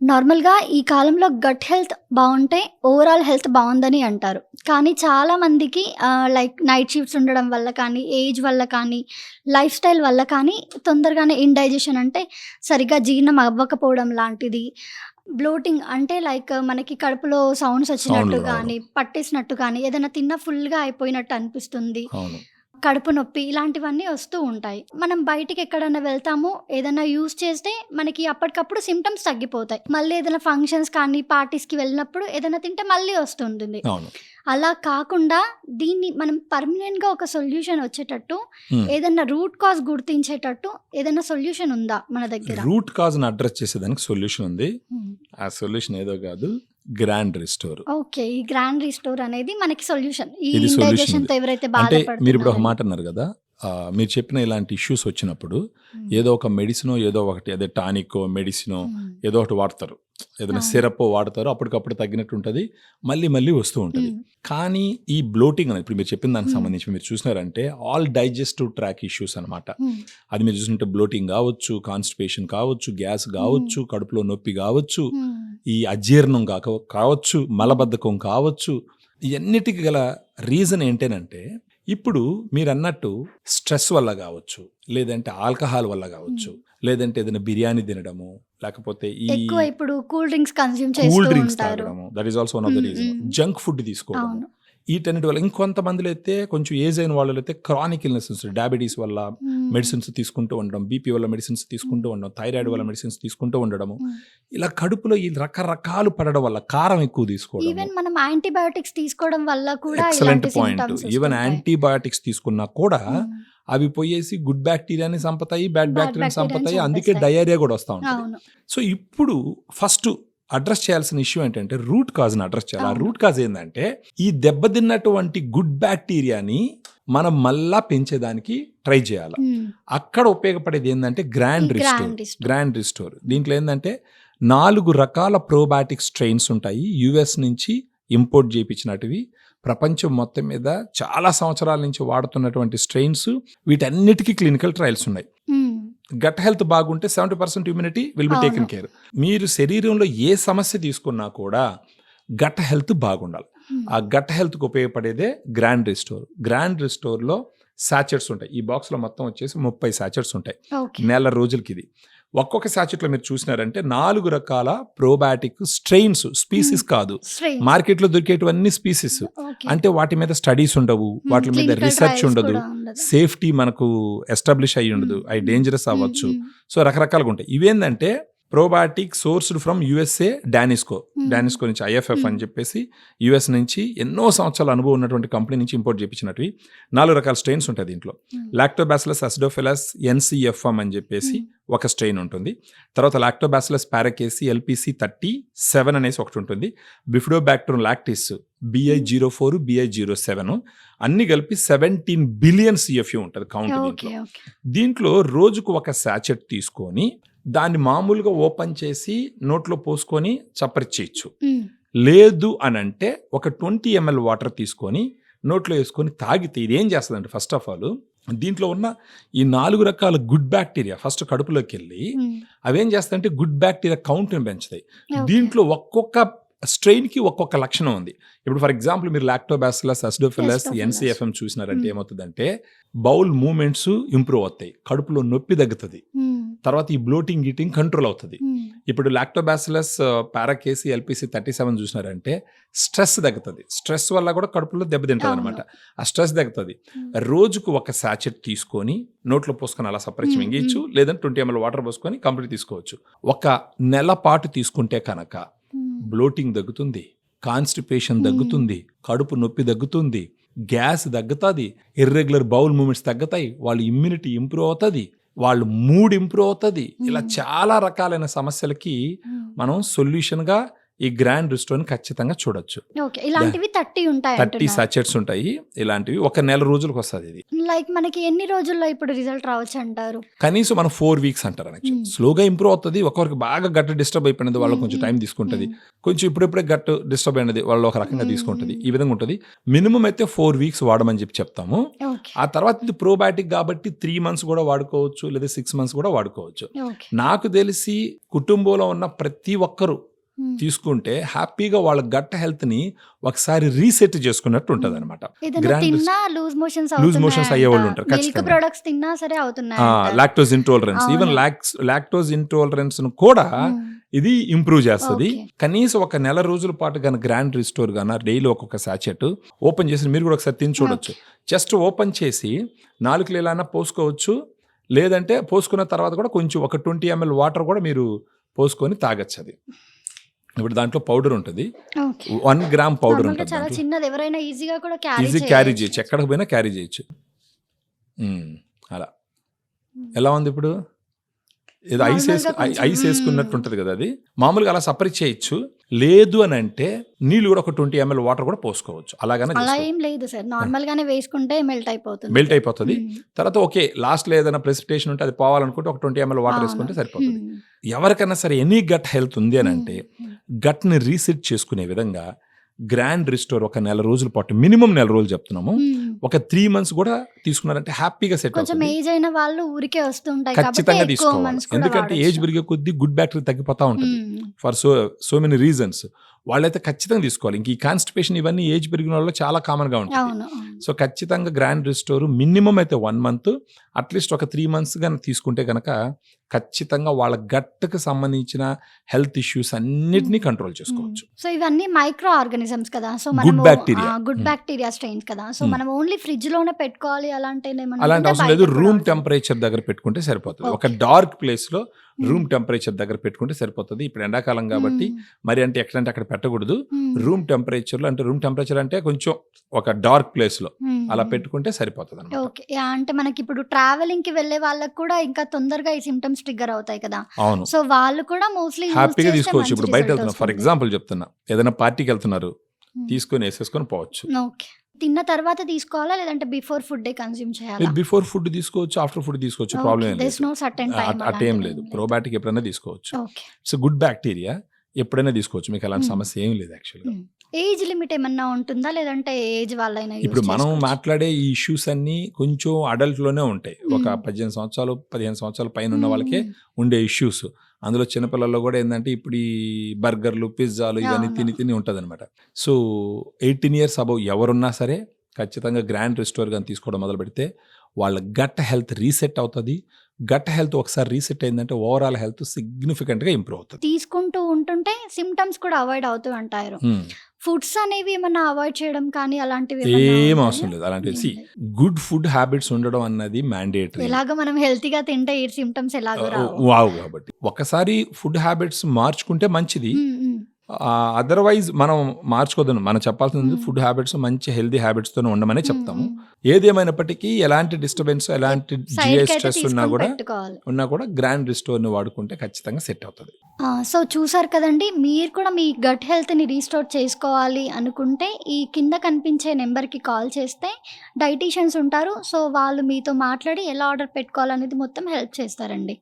నార్మల్‌గా ఈ కాలంలో గట్ హెల్త్ బావుంటే ఓవరాల్ హెల్త్ బావుందని అంటారు. కానీ చాలా మందికి లైక్ నైట్ షిఫ్ట్స్ ఉండడం వల్ల కానీ, ఏజ్ వల్ల కానీ, లైఫ్ స్టైల్ వల్ల కానీ తొందరగానే ఇండైజెషన్ అంటే సరిగ్గా జీర్ణం అవ్వకపోవడం లాంటిది, బ్లోటింగ్ అంటే లైక్ మనకి కడుపులో సౌండ్స్ వచ్చినట్టు సౌండ్‌లు. అవును. గానీ, పట్టేసినట్టు కానీ, ఏదైనా తిన్నా ఫుల్‌గా అయిపోయినట్టు అనిపిస్తుంది. అవును. కడుపు నొప్పి ఇలాంటివన్నీ వస్తూ ఉంటాయి. మనం బయటికి ఎక్కడన్నా వెళ్తాము, ఏదన్నా యూజ్ చేస్తే మనకి అప్పటికప్పుడు సింప్టమ్స్ తగ్గిపోతాయి. మళ్ళీ ఏదైనా ఫంక్షన్స్ కానీ, పార్టీస్‌కి వెళ్ళినప్పుడు ఏదైనా తింటే మళ్ళీ వస్తుంటుంది. అవును. అలా కాకుండా దీన్ని మనం పర్మనెంట్‌గా ఒక సొల్యూషన్ వచ్చేటట్టు హ్మ్. ఏదన్నా రూట్ కాజ్ గుర్తించేటట్టు ఏదైనా సొల్యూషన్ ఉందా మన దగ్గర? రూట్ కాజ్‌ని అడ్రెస్ చేసేదానికి సొల్యూషన్ ఉంది. హ్మ్. ఆ సొల్యూషన్ ఏదో కాదు, గ్రాండ్ రిస్టోర్. ఓకే. ఈ గ్రాండ్ రిస్టోర్ అనేది మనకి సొల్యూషన్. ఈ ఇది సొల్యూషన్ ఇది. ఇండైజెషన్‌తో ఎవరైతే అంటే మీరిప్పుడు ఒక బాధపడుతున్నారో. మాట అన్నారు కదా! మీరు చెప్పిన ఇలాంటి ఇష్యూస్ వచ్చినప్పుడు హ్మ్. ఏదో ఒక మెడిసినో ఏదో ఒకటి అదే టానిక్కో, మెడిసినో హ్మ్. ఏదో ఒకటి వాడతారు. ఏదైనా అవును. సిరప్పో వాడతారు. అప్పటికప్పుడు తగ్గినట్టు ఉంటది. మళ్ళీ మళ్ళీ వస్తూ ఉంటది. హ్మ్. కానీ ఈ బ్లోటింగ్ అనేది ఇప్పుడు మీరు చెప్పిన దానికి హ్మ్. సంబంధించి మీరు చూసినారంటే ఆల్ డైజెస్టివ్ ట్రాక్ ఇష్యూస్ అనమాట. హ్మ్. అది మీరు చూసుకుంటే బ్లోటింగ్ కావచ్చు, కాన్స్టిపేషన్ కావచ్చు, గ్యాస్ హ్మ్. కావచ్చు, కడుపులో నొప్పి కావచ్చు, హ్మ్. ఈ అజీర్ణం కావచ్చు, మలబద్ధకం కావచ్చు. ఇవన్నిటికి గల రీజన్ ఏంటేనంటే ఇప్పుడు మీరన్నట్టు స్ట్రెస్ వల్ల కావచ్చు, లేదంటే ఆల్కహాల్ వల్ల కావచ్చు, హ్మ్. లేదంటే ఏదైనా బిర్యానీ తినడము, లేకపోతే ఈ ఎక్కువ ఇప్పుడు కూల్ డ్రింక్స్ కన్జ్యూమ్ కూల్ చేస్తూ డ్రింక్స్ ఉంటారు. తాగడము, that is also one of the హ్మ్. రీజన్. హ్మ్. జంక్ ఫుడ్ తీసుకోవడము, అవును. వీటన్నిటి వల్ల ఇంకొంతమందిలో అయితే కొంచెం ఏజ్ అయిన వాళ్ళు అయితే క్రానిక్ ఇల్నెసెస్, డయాబెటీస్ వల్ల హ్మ్. మెడిసిన్స్ తీసుకుంటూ ఉండడం, బీపీ వల్ల మెడిసిన్స్ తీసుకుంటూ హ్మ్. ఉండడం, థైరాయిడ్ వల్ల హ్మ్. మెడిసిన్స్ తీసుకుంటూ ఉండడము, హ్మ్. ఇలా కడుపులో ఈ రకరకాలు పడడం వల్ల కారం ఎక్కువ తీసుకోవడము. ఈవెన్ మనం యాంటీబయోటిక్స్ తీసుకోవడం వల్ల కూడా ఎక్సలెంట్ ఇలాంటి పాయింట్. సింప్టమ్స్ ఈవెన్ వస్తుంటాయి. యాంటీబయాటిక్స్ తీసుకున్నా కూడా హ్మ్. అవి పోయేసి గుడ్ బ్యాక్టీరియాని సంపతాయి, బ్యాడ్ బ్యాడ్ బ్యాక్టీరియాని బాక్టీరియాని సంపతాయి. అందుకే చంపేస్తాయి. డయేరియా కూడా వస్తూ ఉంటుంది. అవును. సో ఇప్పుడు ఫస్ట్ అడ్రస్ చేయాల్సిన ఇష్యూ ఏంటంటే రూట్ కాజ్ని అడ్రస్ చేయాలి. ఆ అవును. రూట్ కాజ్ ఏంటంటే ఈ దెబ్బతిన్నటువంటి గుడ్ బ్యాక్టీరియాని మనం మళ్ళా పెంచేదానికి ట్రై చేయాలి. హ్మ్. అక్కడ ఉపయోగపడేది ఏంటంటే ఈ grand restore. Grand restore. Grand restore దీంట్లో ఏంటంటే 4 రకాల ప్రోబయాటిక్ స్ట్రెయిన్స్ ఉంటాయి. యుఎస్ నుంచి ఇంపోర్ట్ చేయించినటివి, ప్రపంచం మొత్తం మీద చాలా సంవత్సరాల నుంచి వాడుతున్నటువంటి స్ట్రెయిన్స్. వీటన్నిటికీ క్లినికల్ ట్రయల్స్ ఉన్నాయి. హ్మ్. గట్ హెల్త్ బాగుంటే 70% ఇమ్యూనిటీ విల్ బి టేకెన్ అవును. కేర్. మీరు శరీరంలో ఏ సమస్య తీసుకున్నా కూడా గట్ హెల్త్ బాగుండాలి. హ్మ్. ఆ గట్ హెల్త్కి ఉపయోగపడేదే గ్రాండ్ రిస్టోర్. గ్రాండ్ రిస్టోర్లో సాచెట్స్ ఉంటాయి. ఈ బాక్స్లో మొత్తం వచ్చేసి 30 సాచెట్స్ ఉంటాయి. ఓకే. నెల రోజులకి ఇది. ఒక్కొక్క సాచెట్లో మీరు చూసినారంటే 4 రకాల ప్రోబయాటిక్ స్ట్రెయిన్స్, హ్మ్. స్పీసీస్ కాదు. స్ట్రెయిన్స్. మార్కెట్లో దొరికేటివన్నీ స్పీసీస్. ఓకే. అంటే వాటి మీద స్టడీస్ ఉండవు, హ్మ్. వాటి మీద క్లినికల్ రిసెర్చ్ ట్రయల్స్ ఉండదు, కూడా ఉండదు. సేఫ్టీ మనకు ఎస్టాబ్లిష్ అయ్యి ఉండదు, హ్మ్. అవి హ్మ్. డేంజరస్ హ్మ్. అవ్వచ్చు. హ్మ్. సో రకరకాలుగా ఉంటాయి. ఇవేంటంటే ప్రోబయాటిక్ సోర్స్డ్ ఫ్రమ్ యుఎస్ఏ డానిస్కో. హ్మ్. డానిస్కో నుంచి ఐఎఫ్ఎఫ్ హ్మ్. అని చెప్పేసి యుఎస్ నుంచి ఎన్నో సంవత్సరాల అనుభవం ఉన్నటువంటి కంపెనీ నుంచి ఇంపోర్ట్ చేయించినవి 4 రకాల స్ట్రెయిన్స్ ఉంటాయి దీంట్లో. హ్మ్. లాక్టోబాసిలస్ అసిడోఫిలస్ ఎన్సిఎఫ్ఎం అని చెప్పేసి హ్మ్. ఒక స్ట్రెయిన్ ఉంటుంది. తర్వాత లాక్టోబాసిలస్ పారాకేసి ఎల్పిసి 37 అనేసి ఒకటి ఉంటుంది. బిఫిడోబాక్టరం లాక్టిస్ BI04, BI07 అన్ని కలిపి 17 బిలియన్ CFU ఉంటుంది కౌంట్ దీంట్లో. ఓకే. ఓకే. దీంట్లో రోజుకు ఒక సాచెట్ తీసుకొని దాన్ని మామూలుగా ఓపెన్ చేసి నోట్లో పోసుకొని చప్పరిచేయచ్చు. హ్మ్. లేదు అనంటే ఒక 20 ml వాటర్ తీసుకొని నోట్లో వేసుకొని తాగితే ఇది ఏం చేస్తుందంటే ఫస్ట్ ఆఫ్ ఆల్ దీంట్లో ఉన్న ఈ 4 రకాల గుడ్ బ్యాక్టీరియా ఫస్ట్ కడుపులోకి వెళ్ళి హ్మ్. అవేం చేస్తాయంటే గుడ్ బ్యాక్టీరియా కౌంట్ని పెంచుతాయి. ఓకే. దీంట్లో ఒక్కొక్క స్ట్రెయిన్కి ఒక్కొక్క లక్షణం ఉంది. ఇప్పుడు ఫర్ ఎగ్జాంపుల్ మీరు లాక్టోబాసిలస్ అసిడోఫిలస్ ఎస్టోఫిలస్. ఎన్సిఎఫ్ఎం చూసినారంటే హ్మ్. ఏమవుతుందంటే బౌల్ మూమెంట్స్ ఇంప్రూవ్ అవుతాయి, కడుపులో నొప్పి తగ్గుతుంది, హ్మ్. తర్వాత ఈ బ్లోటింగ్ ఈటింగ్ కంట్రోల్ అవుతుంది. హ్మ్. ఇప్పుడు లాక్టోబాసిలస్ పారాకేసి ఎల్పిసి 37 చూసినారంటే స్ట్రెస్ తగ్గుతుంది. స్ట్రెస్ వల్ల కూడా కడుపులో దెబ్బతింటుంది అవును. అనమాట. ఆ స్ట్రెస్ తగ్గుతుంది. హ్మ్. రోజుకు ఒక సాచెట్ తీసుకొని నోట్లో పోసుకొని అలా సపరేట్ హ్మ్. మింగేయచ్చు, హ్మ్. లేదంటే 20 ml వాటర్ పోసుకొని కంప్లీట్ తీసుకోవచ్చు. ఒక నెల పాటు తీసుకుంటే కనుక హ్మ్. బ్లోటింగ్ తగ్గుతుంది, కాన్స్టిపేషన్ హ్మ్. తగ్గుతుంది, కడుపు నొప్పి తగ్గుతుంది, గ్యాస్ తగ్గుతుంది, ఇర్రెగ్యులర్ బౌల్ మూమెంట్స్ తగ్గుతాయి, వాళ్ళ ఇమ్యూనిటీ ఇంప్రూవ్ అవుతుంది, వాళ్ళ మూడ్ ఇంప్రూవ్ అవుతుంది. ఇలా హ్మ్. చాలా రకాలైన సమస్యలకి హ్మ్. మనం సొల్యూషన్గా ఈ గ్రాండ్ రిస్టోర్ని ఖచ్చితంగా చూడొచ్చు. ఓకే. ఇలాంటివి 30 ఉంటాయి 30 అంటున్నారు. సాచెట్స్ ఉంటాయి ఇలాంటివి. ఒక నెల రోజులకు వస్తుంది ఇది. లైక్ మనకి ఎన్ని రోజుల్లో ఇప్పుడు రిజల్ట్ రావచ్చు అంటారు? కనీసం మనం 4 వీక్స్ అంటారు. స్లోగా ఇంప్రూవ్ అవుతుంది. ఒకరికి బాగా గట్ డిస్టర్బ్ అయిపోయినది వాళ్ళకి కొంచెం టైం తీసుకుంటుంది. కొంచెం ఇప్పుడిప్పుడే గట్ డిస్టర్బ్ అయినది వాళ్ళు ఒక రకంగా తీసుకుంటుంది. ఈ విధంగా ఉంటుంది. మినిమం అయితే 4 వీక్స్ వాడమని చెప్తాము. ఓకే. ఆ తర్వాత ఇది ప్రోబయాటిక్ కాబట్టి 3 months కూడా వాడుకోవచ్చు, లేదా 6 months కూడా వాడుకోవచ్చు. ఓకే. నాకు తెలిసి కుటుంబంలో ఉన్న ప్రతి ఒక్కరు తీసుకుంటే హ్యాపీగా వాళ్ళ గట్ హెల్త్ ని ఒకసారి రీసెట్ చేసుకున్నట్టు ఉంటుంది అనమాట. ఏదైనా తిన్నా లూజ్ మోషన్స్ అయ్యే వాళ్ళు ఉంటారు. మిల్క్ ప్రొడక్ట్స్ తిన్నా సరే అవుతున్నాయి. Lactose intolerance, even lactose intolerance కూడా ఇది ఇంప్రూవ్ చేస్తుంది. కనీసం ఒక నెల రోజుల పాటు గాన గ్రాండ్ రిస్టోర్ గాన డైలీ ఒక్కొక్క సాచెట్ ఓపెన్ చేసి మీరు కూడా ఒకసారి తిని చూడొచ్చు. జస్ట్ ఓపెన్ చేసి 4 లీలాన పోసుకోవచ్చు, లేదంటే పోసుకున్న తర్వాత కూడా కొంచెం ఒక 20 ml వాటర్ కూడా మీరు పోసుకొని తాగొచ్చు. అది ఇప్పుడు దాంట్లో పౌడర్ ఉంటుంది, 1 gram పౌడర్ ఉంటుంది. చాలా చిన్నది, ఎవరైనా ఈజీగా కూడా ఈజీ క్యారీ చేయొచ్చు, ఎక్కడికి పోయినా క్యారీ చేయొచ్చు. అలా ఎలా ఉంది ఇప్పుడు? ఏదో ఐస్ వేసుకున్నట్టు ఉంటుంది కదా, అది మామూలుగా అలా సపరేట్ చేయొచ్చు. లేదు అని అంటే నీళ్ళు కూడా ఒక 20 ml వాటర్ కూడా పోసుకోవచ్చు. అలాగనే అలా ఏం లేదు సార్, నార్మల్ గానే వేసుకుంటే మెల్ట్ అయిపోతుంది. తర్వాత ఓకే, లాస్ట్ లో ఏదైనా ప్రెసిపిటేషన్ ఉంటే అది పోవాలనుకుంటే ఒక 20 ml వాటర్ వేసుకుంటే సరిపోతుంది. ఎవరికైనా సరే ఎనీ గట్ హెల్త్ ఉంది అని అంటే గట్ ని రీసెట్ చేసుకునే విధంగా గ్రాండ్ రిస్టోర్ ఒక నెల రోజుల పాటు, మినిమం నెల రోజులు చెప్తున్నాము, ఒక 3 months కూడా తీసుకున్నారంటే హ్యాపీగా సెట్ అవుతుంది. ఏజ్ అయిన వాళ్ళు ఊరికే వస్తుంటాయి, ఖచ్చితంగా తీసుకోవాలి. ఎందుకంటే ఏజ్ పెరిగే కొద్దీ గుడ్ బ్యాక్టీరియా తగ్గిపోతా ఉంటుంది ఫర్ సో మెనీ రీజన్స్. వాళ్ళైతే ఖచ్చితంగా తీసుకోవాలి. ఇంక ఈ కాన్స్టిపేషన్ ఇవన్నీ ఏజ్ పెరిగిన వాళ్ళు చాలా కామన్ గా ఉంటుంది. సో ఖచ్చితంగా గ్రాండ్ రిస్టోర్ మినిమం అయితే 1 month, అట్లీస్ట్ ఒక 3 months గానీ తీసుకుంటే కనుక ఖచ్చితంగా వాళ్ళ గట్కి సంబంధించిన హెల్త్ ఇష్యూస్ అన్నిటినీ కంట్రోల్ చేసుకోవచ్చు. సో ఇవన్నీ మైక్రో ఆర్గానిజమ్స్ కదా, సో గుడ్ బ్యాక్టీరియా స్ట్రెయిన్స్ కదా, సో మనం ఓన్లీ ఫ్రిడ్జ్ లోనే పెట్టుకోవాలి అలాంటి అవసరం లేదు. రూమ్ టెంపరేచర్ దగ్గర పెట్టుకుంటే సరిపోతుంది. ఒక డార్క్ ప్లేస్ లో రూమ్ టెంపరేచర్ దగ్గర పెట్టుకుంటే సరిపోతుంది. ఇప్పుడు ఎండాకాలం కాబట్టి మరి అంటే ఎక్కడంటే అక్కడ పెట్టకూడదు. రూమ్ టెంపరేచర్ లో, అంటే రూమ్ టెంపరేచర్ అంటే కొంచెం ఒక డార్క్ ప్లేస్ లో అలా పెట్టుకుంటే సరిపోతుంది అన్నమాట. ఓకే. అంటే మనకి ఇప్పుడు ట్రావెలింగ్ కి వెళ్ళే వాళ్ళకి కూడా ఇంకా తొందరగా ఈ సిమ్టమ్స్ ట్రిగ్గర్ అవుతాయి కదా. అవును, సో వాళ్ళు కూడా మోస్ట్లీ హ్యాపీగా తీసుకోవచ్చు. ఇప్పుడు బయట వెళ్తున్నారు, ఫర్ ఎగ్జాంపుల్ చెప్తున్నా, ఏదైనా పార్టీకి వెళ్తున్నారు, తీసుకొని వేసేసుకొని పోవచ్చు. ఓకే. తిన్న తర్వాత తీసుకోవాలా లేదంటే బిఫోర్ ఫుడ్ కన్స్యూమ్ చేయాలా? బిఫోర్ ఫుడ్ తీసుకోవచ్చు, ఆఫ్టర్ ఫుడ్ తీసుకోవచ్చు, ప్రాబ్లం ఏం లేదు. అటేం లేదు. ప్రోబయాటిక్ ఎప్పుడైనా తీసుకోవచ్చు. ఇట్స్ గుడ్ బ్యాక్టీరియా, ఎప్పుడైనా తీసుకోవచ్చు. మీకు అలాంటి సమస్య ఏం లేదు యాక్చువల్గా. ఏజ్ లిమిట్ ఏమన్నా ఉంటుందా లేదంటే ఏజ్ వాళ్ళైనా? ఇప్పుడు మనం మాట్లాడే ఈ ఇష్యూస్ అన్ని కొంచెం అడల్ట్ లోనే ఉంటాయి. ఒక 18 సంవత్సరాలు 15 సంవత్సరాల పైన ఉన్న వాళ్ళకే ఉండే ఇష్యూస్. అందులో చిన్నపిల్లల్లో కూడా ఏంటంటే ఇప్పుడు ఈ బర్గర్లు, పిజ్జాలు ఇవన్నీ తిని ఉంటుంది అనమాట. సో 18 years అబౌవ్ ఎవరున్నా సరే ఖచ్చితంగా గ్రాండ్ రిస్టోర్ కానీ తీసుకోవడం మొదలు పెడితే వాళ్ళ గట్ హెల్త్ రీసెట్ అవుతుంది. గట్ హెల్త్ ఒకసారి రీసెట్ అయిందంటే ఓవరాల్ హెల్త్ సిగ్నిఫికెంట్ గా ఇంప్రూవ్ అవుతుంది. తీసుకుంటూ ఉంటుంటే సిమ్టమ్స్ కూడా అవాయిడ్ అవుతూ ఉంటారు. ఫుడ్స్ అనేవి ఏమన్నా అవాయిడ్ చేయడం కానీ అలాంటివి ఏం అవసరం లేదు. అలాంటివి గుడ్ ఫుడ్ హ్యాబిట్స్ ఉండడం అన్నది మ్యాండేటరీ. ఎలాగో మనం హెల్తీగా తింటే ఈ సిమ్టమ్స్ ఎలాగో రావు కాబట్టి ఒకసారి ఫుడ్ హ్యాబిట్స్ మార్చుకుంటే మంచిది. అదర్వైజ్ మనం మార్చుకోదాం. మనం చెప్పాల్సింది ఫుడ్ హ్యాబిట్స్ మంచి హెల్దీ హ్యాబిట్స్ తో ఉండమనే చెప్తాము. ఏదేమైనప్పటికీ ఎలాంటి డిస్టర్బెన్స్, ఎలాంటి జిఐ స్ట్రెస్ ఉన్నా కూడా గ్రాండ్ రిస్టోర్ ని వాడుకుంటే ఖచ్చితంగా సెట్ అవుతుంది. సో చూసారు కదండి, మీరు కూడా మీ గట్ హెల్త్ ని రీస్టోర్ చేసుకోవాలి అనుకుంటే ఈ కింద కనిపించే నెంబర్ కి కాల్ చేస్తే డైటీషియన్స్ ఉంటారు. సో వాళ్ళు మీతో మాట్లాడి ఎలా ఆర్డర్ పెట్టుకోవాలనేది మొత్తం హెల్ప్ చేస్తారండి.